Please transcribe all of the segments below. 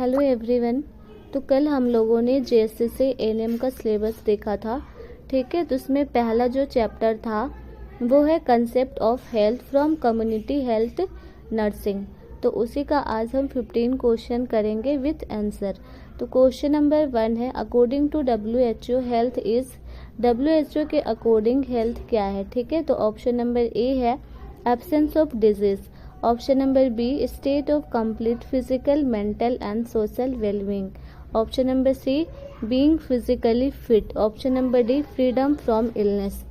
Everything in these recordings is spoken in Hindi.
Hello everyone. तो कल हम लोगों ने जेएसएससी एएनएम का सिलेबस देखा था, ठीक है। तो उसमें पहला जो चैप्टर था वो है concept of health from community health nursing. तो उसी का आज हम 15 क्वेश्चन करेंगे विथ आंसर। तो क्वेश्चन नंबर 1 है, according to WHO health is, WHO के अकॉर्डिंग हेल्थ क्या है, ठीक है। तो ऑप्शन नंबर ए है absence of disease, option number B state of complete physical mental and social wellbeing, option number C being physically fit, option number D freedom from illness,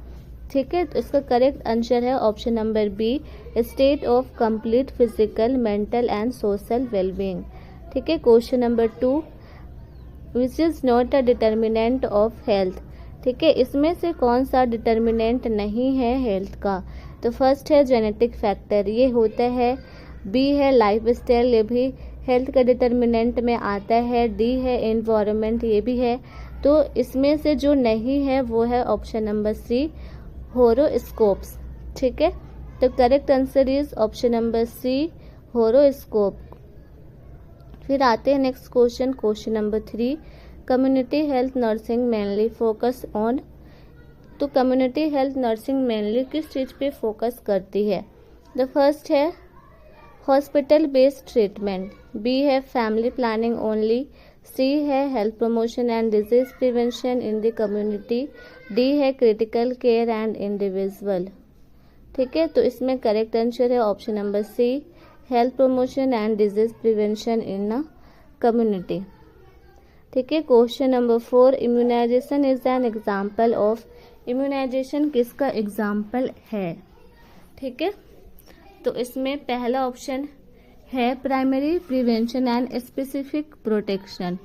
ठीक है। तो इसका करेक्ट आंसर है option number B state of complete physical mental and social wellbeing, ठीक है। Question number 2, which is not a determinant of health, ठीक है। इसमें से कौन सा डिटर्मिनेंट नहीं है हेल्थ का। तो फर्स्ट है जेनेटिक फैक्टर, ये होता है। बी है लाइफ स्टाइल, ये भी हेल्थ का डिटर्मिनेंट में आता है। डी है एनवायरनमेंट, ये भी है। तो इसमें से जो नहीं है वो है ऑप्शन नंबर सी होरोस्कोप्स, ठीक है। तो correct answer is option number C horoscope. फिर आते हैं next question, question number 3, community health nursing mainly focus on. तो कम्युनिटी हेल्थ नर्सिंग मेनली किस चीज़ पे फोकस करती है। द फर्स्ट है हॉस्पिटल बेस्ड ट्रीटमेंट, बी है फैमिली प्लानिंग ओनली, सी है health promotion and disease prevention in the community, D है क्रिटिकल केयर एंड इंडिविजुअल, ठीक है। तो इसमें करेक्ट आंसर है option number C health promotion and disease prevention in a community, ठीक है। Question number 4, immunisation is an example of, immunisation किसका एग्जाम्पल है, ठीक है। तो इसमें पहला ऑप्शन है primary prevention and specific protection.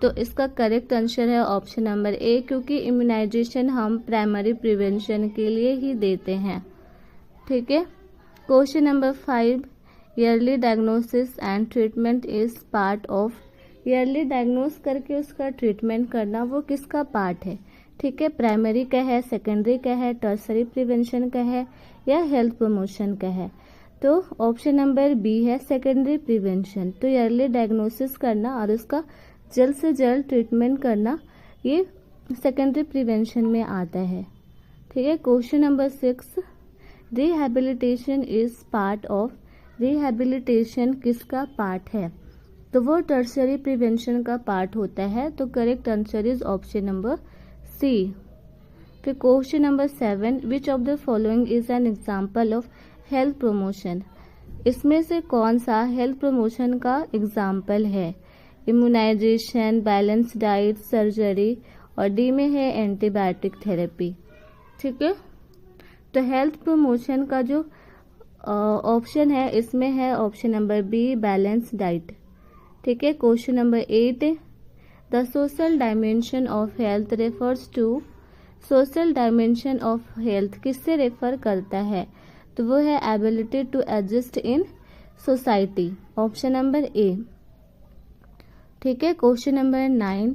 तो इसका करेक्ट आंसर है ऑप्शन नंबर ए, क्योंकि इम्यूनाइजेशन हम प्राइमरी प्रिवेंशन के लिए ही देते हैं, ठीक है। Question number 5, yearly diagnosis and treatment is part of, yearly diagnose करके उसका ट्रीटमेंट करना वो किसका पार्ट है, ठीक है। प्राइमरी का है, सेकेंडरी का है, टर्सरी प्रिवेंशन का है या हेल्थ प्रमोशन का है। तो ऑप्शन नंबर बी है सेकेंडरी प्रिवेंशन। तो ईयरली डायग्नोसिस करना और उसका जल्द से जल्द ट्रीटमेंट करना ये सेकेंडरी प्रिवेंशन में आता है, ठीक है। Question number 6, rehabilitation is part of, rehabilitation किसका पार्ट है। तो वो टर्सरी प्रिवेंशन का पार्ट होता है। तो correct answer is option number C. फिर question number 7, which of the following is an example of health promotion, इसमें से कौन सा हेल्थ प्रमोशन का एग्जाम्पल है। इम्यूनाइजेशन, बैलेंस डाइट, सर्जरी और डी में है एंटीबायोटिक थेरेपी, ठीक है। तो हेल्थ प्रमोशन का जो ऑप्शन है इसमें है option number B balance diet, ठीक है। Question number 8, the social dimension of health refers to, social dimension of health किससे रेफर करता है। तो वो है ability to adjust in society, option number A, ठीक है। Question number 9,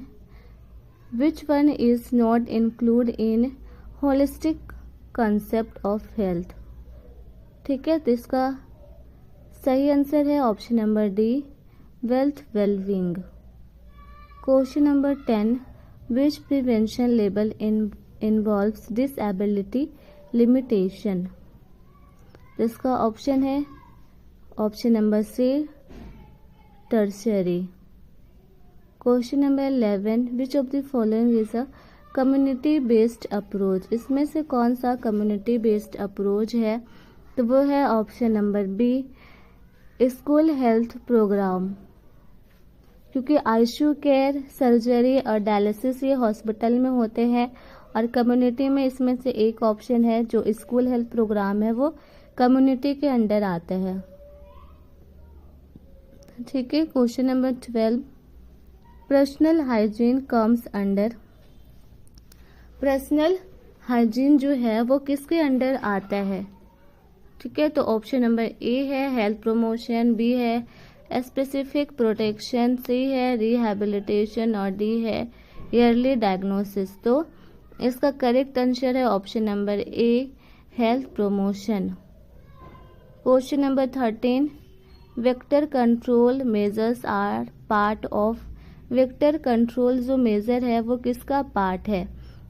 which one is not include in holistic concept of health, ठीक है। तो इसका सही आंसर है option number D wealth wellbeing. Question number 10, विच प्रिवेंशन लेबल इन्वॉल्व्स डिसेबिलिटी लिमिटेशन, इसका ऑप्शन है option number C tertiary. Question number 11, which of the following is a community based approach, इसमें से कौन सा कम्युनिटी बेस्ड अप्रोच है। तो वो है option number B school health programme, क्योंकि आईसीयू केयर, सर्जरी और डायलिसिस ये हॉस्पिटल में होते हैं और कम्युनिटी में इसमें से एक ऑप्शन है जो स्कूल हेल्थ प्रोग्राम है वो कम्युनिटी के अंडर आता है, ठीक है। Question number 12, personal hygiene comes under, personal hygiene जो है वो किसके अंडर आता है, ठीक है। तो ऑप्शन नंबर ए है हेल्थ प्रमोशन, बी है स्पेसिफिक प्रोटेक्शन, सी है रिहैबिलिटेशन और डी है ईयरली डायग्नोसिस। तो इसका करेक्ट आंसर है option number A health promotion. Question number 13, vector control measures are part of, vector control जो मेजर है वो किसका पार्ट है,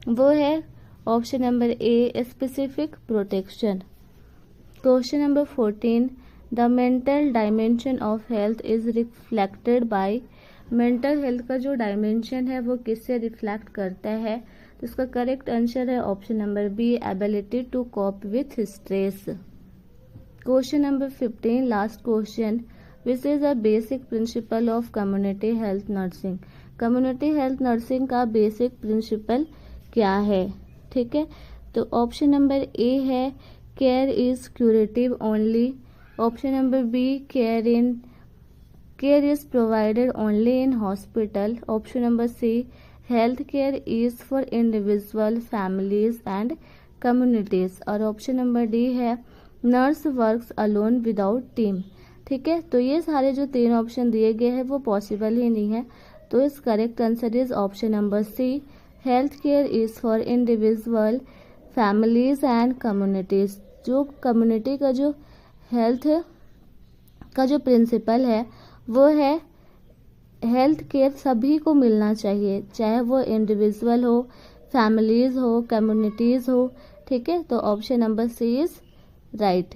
वो है option number A specific protection. Question number 14, the mental dimension of health is reflected by, mental health का जो डायमेंशन है वो किससे रिफ्लेक्ट करता है, तो इसका करेक्ट आंसर है option number B ability to cope with stress. Question number 15, last question, which is a basic principle of community health nursing, community health nursing का बेसिक प्रिंसिपल क्या है, ठीक है। तो ऑप्शन नंबर ए है care is curative only, option number B care is provided only in hospital, option number C health care is for individual families and communities, और ऑप्शन नंबर डी है nurse works alone without team, ठीक है। तो ये सारे जो 3 ऑप्शन दिए गए हैं वो पॉसिबल ही नहीं है, तो इस correct answer is option number C health care is for individual families and communities. जो कम्युनिटी का जो हेल्थ का जो प्रिंसिपल है वो है हेल्थ केयर सभी को मिलना चाहिए, चाहे वो इंडिविजुअल हो, फैमिलीज हो, कम्युनिटीज हो, ठीक है। तो option number C is right.